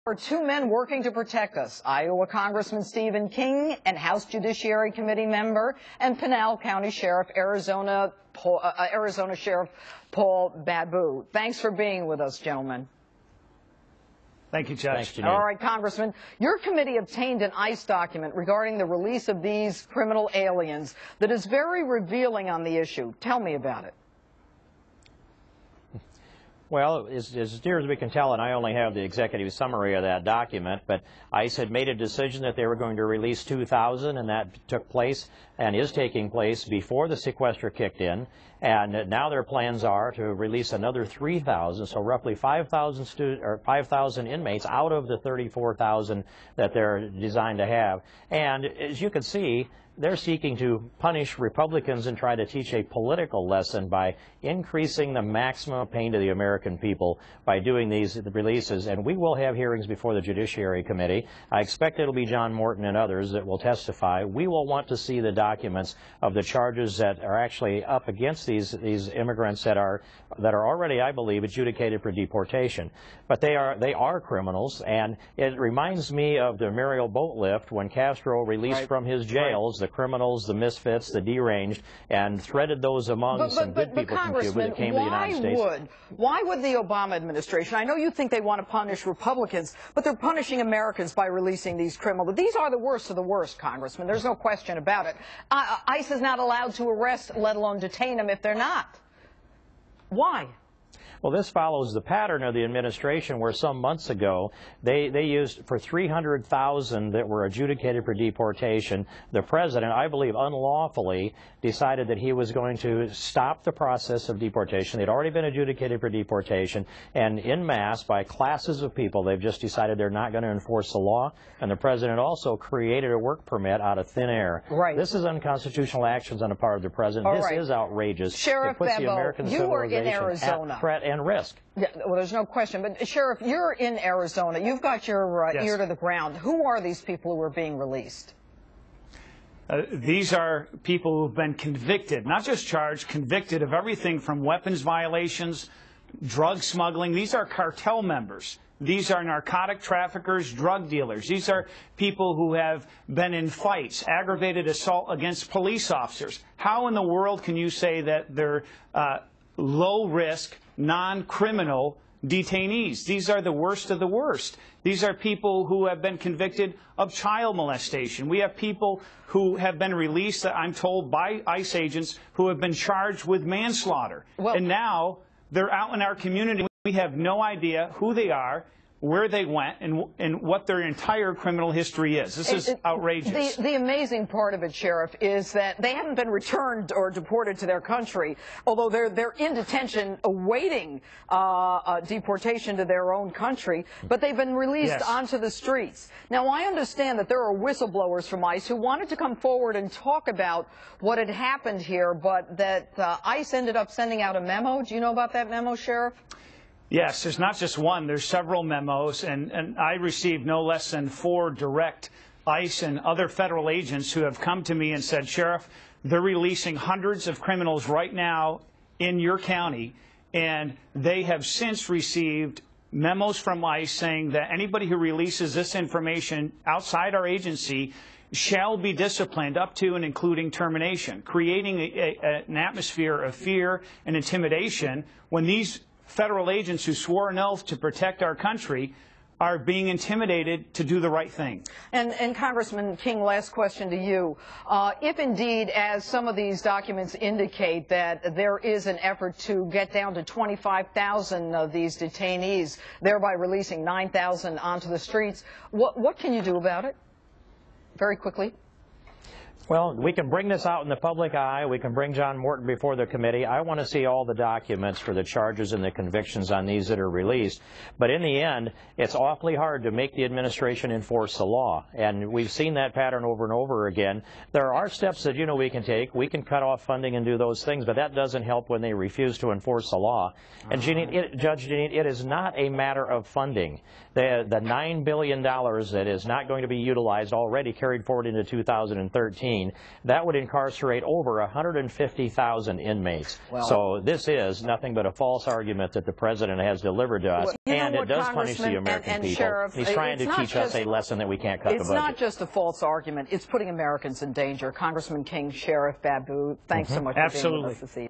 Are two men working to protect us, Iowa Congressman Stephen King and House Judiciary Committee member and Pinal County Sheriff, Arizona Sheriff Paul Babu. Thanks for being with us, gentlemen. Thank you, Judge. Thanks, Jeanine. All right, Congressman, your committee obtained an ICE document regarding the release of these criminal aliens that is very revealing on the issue. Tell me about it. Well, as near as we can tell, and I only have the executive summary of that document, but ICE had made a decision that they were going to release 2,000, and that took place and is taking place before the sequester kicked in. And now their plans are to release another 3,000, so roughly 5,000 inmates out of the 34,000 that they're designed to have. And as you can see, they're seeking to punish Republicans and try to teach a political lesson by increasing the maximum pain to the American people by doing these releases. And we will have hearings before the Judiciary Committee. I expect it'll be John Morton and others that will testify. We will want to see the documents of the charges that are actually up against these immigrants that are already, I believe, adjudicated for deportation. But they are criminals, and it reminds me of the Mariel boat lift when Castro released from his jails the criminals, the misfits, the deranged, and threaded those among some good people from Cuba that came to the United States. Why would the Obama administration, I know you think they want to punish Republicans, but they're punishing Americans by releasing these criminals. These are the worst of the worst, Congressman. There's no question about it. ICE is not allowed to arrest, let alone detain them if they're not. Why? Well, this follows the pattern of the administration where some months ago they used for 300,000 that were adjudicated for deportation. The president, I believe unlawfully, decided that he was going to stop the process of deportation. They'd already been adjudicated for deportation, and en masse by classes of people, they've just decided they're not going to enforce the law. And the president also created a work permit out of thin air. Right. This is unconstitutional actions on the part of the president. This is outrageous. Sheriff Babu, you are in Arizona. At threat and risk. Yeah, well, there's no question. But, Sheriff, you're in Arizona. You've got your ear to the ground. Who are these people who are being released? These are people who've been convicted, not just charged, convicted of everything from weapons violations, drug smuggling. These are cartel members. These are narcotic traffickers, drug dealers. These are people who have been in fights, aggravated assault against police officers. How in the world can you say that they're low-risk, non-criminal detainees? These are the worst of the worst. These are people who have been convicted of child molestation. We have people who have been released, I'm told, by ICE agents who have been charged with manslaughter. Well, and now they're out in our community. We have no idea who they are, where they went, and what their entire criminal history is. This is outrageous. The amazing part of it, Sheriff, is that they haven't been returned or deported to their country, although they're in detention awaiting deportation to their own country, but they've been released onto the streets. Now, I understand that there are whistleblowers from ICE who wanted to come forward and talk about what had happened here, but that ICE ended up sending out a memo. Do you know about that memo, Sheriff? Yes, there's not just one, there's several memos, and I received no less than 4 direct ICE and other federal agents who have come to me and said, Sheriff, they're releasing hundreds of criminals right now in your county, and they have since received memos from ICE saying that anybody who releases this information outside our agency shall be disciplined up to and including termination, creating an atmosphere of fear and intimidation when these federal agents who swore an oath to protect our country are being intimidated to do the right thing. And Congressman King, last question to you. If indeed, as some of these documents indicate, that there is an effort to get down to 25,000 of these detainees, thereby releasing 9,000 onto the streets, what can you do about it? Very quickly. Well, we can bring this out in the public eye. We can bring John Morton before the committee. I want to see all the documents for the charges and the convictions on these that are released. But in the end, it's awfully hard to make the administration enforce the law. And we've seen that pattern over and over again. There are steps that, we can take. We can cut off funding and do those things, but that doesn't help when they refuse to enforce the law. And Judge Jeanine, it is not a matter of funding. The $9 billion that is not going to be utilized already carried forward into 2013 2019, that would incarcerate over 150,000 inmates. Well, so this is nothing but a false argument that the president has delivered to us, well, and it does punish the American people. Sheriff, he's trying to teach us a lesson that we can't cut the budget. It's not just a false argument. It's putting Americans in danger. Congressman King, Sheriff Babu, thanks so much for being with us this evening.